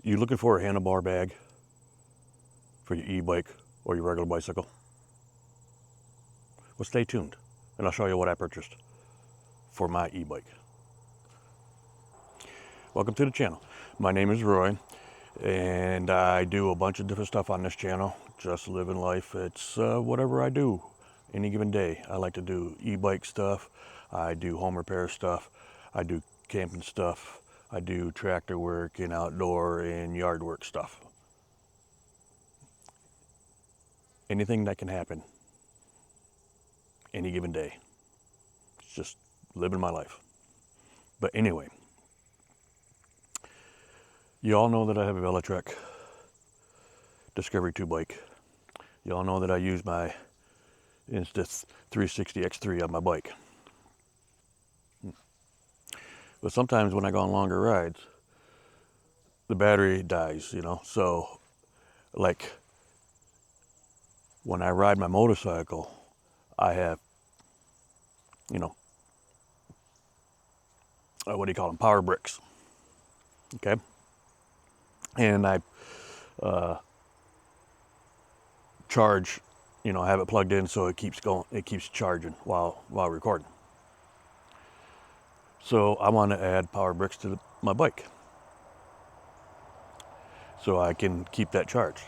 You looking for a handlebar bag for your e-bike or your regular bicycle? Well, stay tuned and I'll show you what I purchased for my e-bike. Welcome to the channel. My name is Roy and I do a bunch of different stuff on this channel. Just living life. It's whatever I do any given day. I like to do e-bike stuff. I do home repair stuff. I do camping stuff. I do tractor work and outdoor and yard work stuff. Anything that can happen any given day. It's just living my life. But anyway, you all know that I have a Velotrek Discovery 2 bike. You all know that I use my Insta 360 X3 on my bike. But sometimes when I go on longer rides, the battery dies, you know. So, like, when I ride my motorcycle, I have, you know, what do you call them? Power bricks. Okay. And I charge, you know, I have it plugged in so it keeps going, it keeps charging while recording. So I want to add power bricks to my bike so I can keep that charged.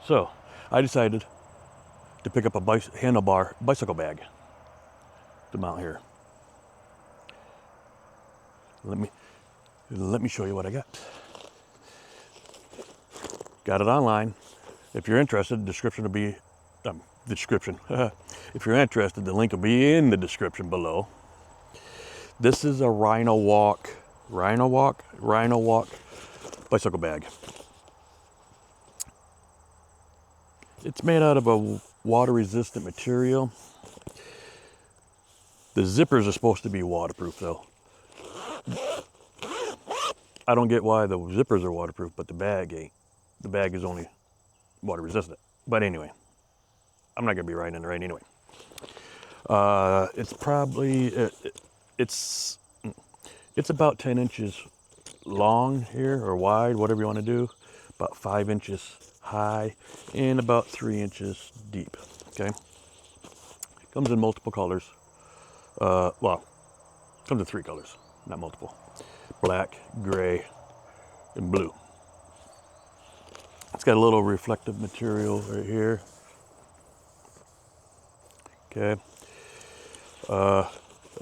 So I decided to pick up a handlebar bicycle bag to mount here. Let me show you what I got. Got it online. If you're interested, the description will be the description. If you're interested, the link will be in the description below. This is a Rhinowalk bicycle bag. It's made out of a water-resistant material. The zippers are supposed to be waterproof, though. I don't get why the zippers are waterproof, but the bag ain't. The bag is only water-resistant. But anyway, I'm not gonna be riding in the rain anyway. It's probably it's about 10 inches long here, or wide, whatever you want to do. About 5 inches high and about 3 inches deep. Okay. Comes in multiple colors. Well, comes in 3 colors, not multiple: black, gray, and blue. It's got a little reflective material right here. Okay.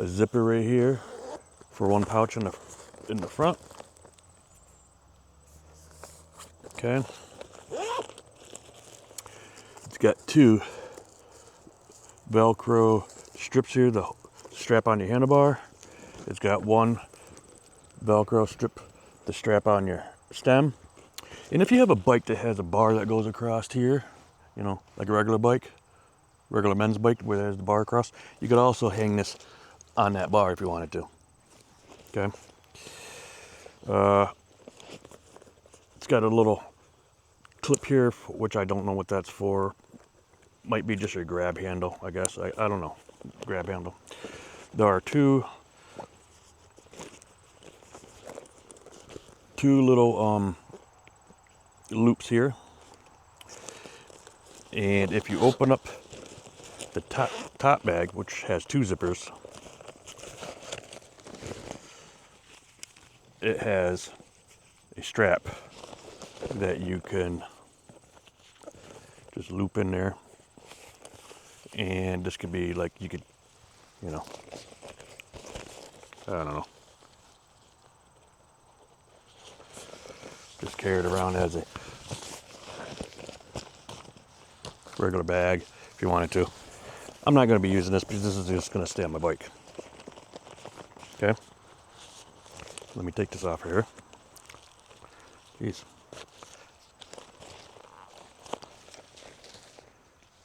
A zipper right here for one pouch in the front. Okay. It's got 2 Velcro strips here to strap on your handlebar. It's got 1 Velcro strip to strap on your stem. And if you have a bike that has a bar that goes across here, you know, like a regular bike, regular men's bike where there's the bar across, you could also hang this on that bar if you wanted to. Okay. It's got a little clip here, which I don't know what that's for. Might be just a grab handle, I guess. I don't know. Grab handle. There are two little loops here. And if you open up the top bag, which has 2 zippers, it has a strap that you can just loop in there. And this could be like, you could, you know, I don't know, just carry it around as a regular bag if you wanted to. I'm not going to be using this because this is just going to stay on my bike. Okay. Let me take this off here. Jeez.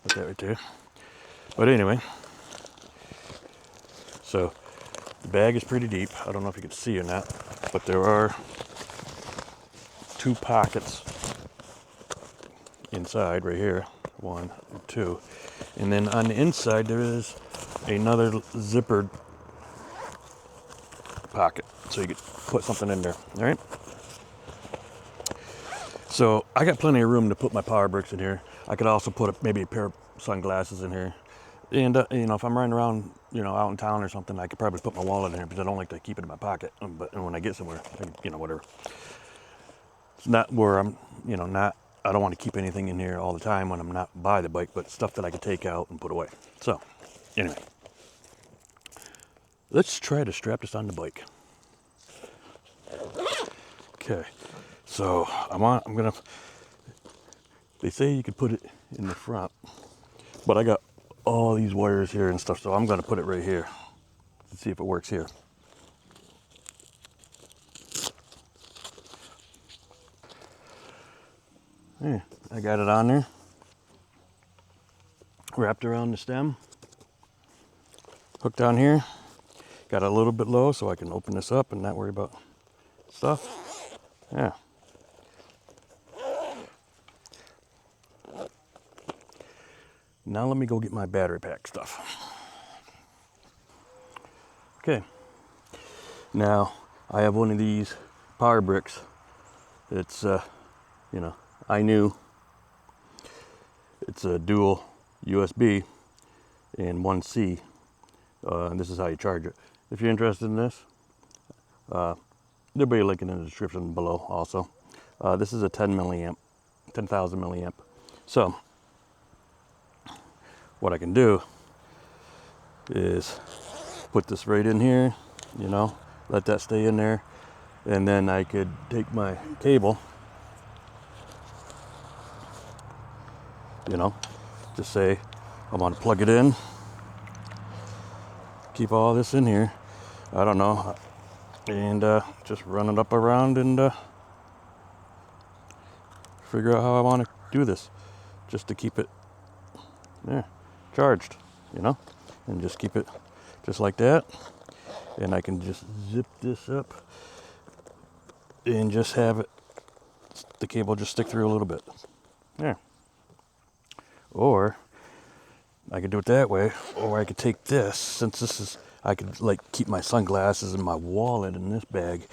Put that right there. But anyway, so the bag is pretty deep. I don't know if you can see or not, but there are 2 pockets inside right here. 1 and 2. And then on the inside there is another zippered pocket, so you could put something in there. All right. So I got plenty of room to put my power bricks in here. I could also put maybe a pair of sunglasses in here. And you know, if I'm riding around, you know, out in town or something, I could probably put my wallet in here because I don't like to keep it in my pocket. But when I get somewhere, you know, whatever. It's not where I'm, you know, not. I don't want to keep anything in here all the time when I'm not by the bike, but stuff that I could take out and put away. So, anyway, let's try to strap this on the bike. Okay, so I'm gonna. They say you could put it in the front, but I got all these wires here and stuff, so I'm gonna put it right here to see if it works here. Yeah, I got it on there, wrapped around the stem, hooked on here. Got it a little bit low so I can open this up and not worry about stuff. Yeah. Now let me go get my battery pack stuff. Okay. Now I have one of these power bricks. It's you know, I knew it's a dual USB and 1C. And this is how you charge it. If you're interested in this, there'll be a link in the description below also. This is a 10,000 milliamp. So what I can do is put this right in here, you know, let that stay in there, and then I could take my cable, you know, just say I want to plug it in, keep all this in here, I don't know, and just run it up around and figure out how I want to do this, just to keep it, yeah, charged, you know, and just keep it just like that. And I can just zip this up and just have it, the cable just stick through a little bit. Yeah. Or I could do it that way, or I could take this, since this is, I could like keep my sunglasses and my wallet in this bag.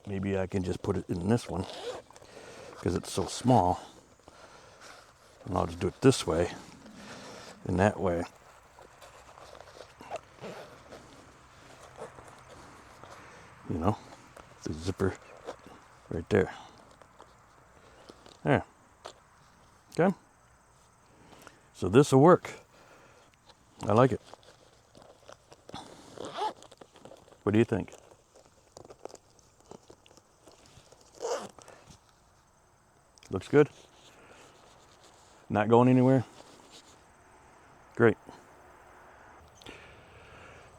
Maybe I can just put it in this one because it's so small. And I'll just do it this way and that way. You know, the zipper right there. There. Okay. So this will work. I like it. What do you think? Looks good? Not going anywhere? Great.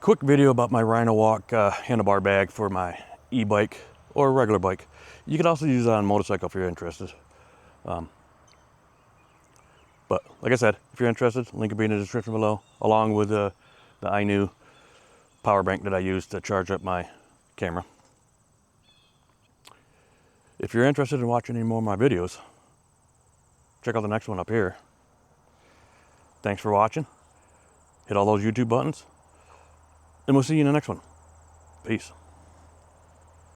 Quick video about my Rhinowalk handlebar bag for my e-bike or a regular bike. You could also use it on a motorcycle if you're interested. But like I said, if you're interested, link will be in the description below, along with the iKnew power bank that I use to charge up my camera. If you're interested in watching any more of my videos, check out the next one up here. Thanks for watching. Hit all those YouTube buttons, and we'll see you in the next one. Peace.